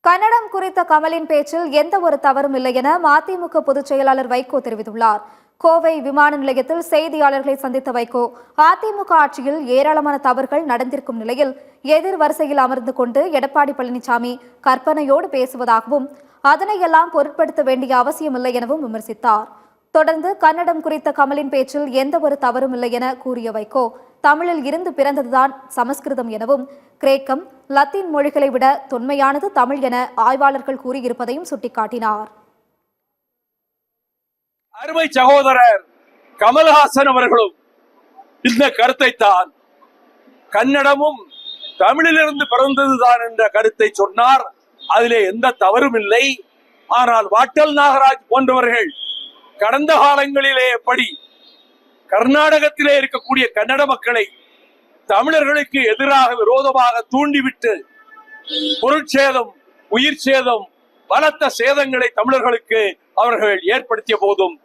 கன்னடம் குறித்த கமலின் பேச்சில் எந்த ஒரு தவறும் இல்லை என மதிமுக பொதுச் செயலாளர் வைகோ தெரிவித்துள்ளார். கோவை விமான நிலையத்தில் செய்தியாளர்களை சந்தித்த வைகோ, அதிமுக ஆட்சியில் ஏராளமான தவறுகள் நடந்திருக்கும் நிலையில் எதிர் வரிசையில் அமர்ந்து கொண்டு எடப்பாடி பழனிசாமி கற்பனையோடு பேசுவதாகவும் அதனையெல்லாம் பொருட்படுத்த வேண்டிய அவசியமில்லை எனவும் விமர்சித்தார். தொடர்ந்து கன்னடம் குறித்த கமலின் பேச்சில் எந்த ஒரு தவறும் இல்லை என கூறிய வைகோ, தமிழில் இருந்து பிறந்ததுதான் சமஸ்கிருதம் எனவும் கிரேக்கம், லத்தீன் மொழிகளை விட தொன்மையானது தமிழ் என ஆய்வாளர்கள் கூறியிருப்பதையும் சுட்டிக்காட்டினார். அருமை சகோதரர் கமல்ஹாசன் அவர்களும் இந்த கருத்தை தான் கன்னடமும் தமிழிலிருந்து பிறந்ததுதான் என்ற கருத்தை சொன்னார். அதிலே எந்த தவறும் இல்லை. ஆனால் வாட்டல் நாகராஜ் போன்றவர்கள் கடந்த காலங்களிலே எப்படி கர்நாடகத்திலே இருக்கக்கூடிய கன்னட மக்களை தமிழர்களுக்கு எதிராக விரோதமாக தூண்டிவிட்டு பொருட்சேதம், உயிர் சேதம், பலத்த சேதங்களை தமிழர்களுக்கு அவர்கள் ஏற்படுத்திய போதும்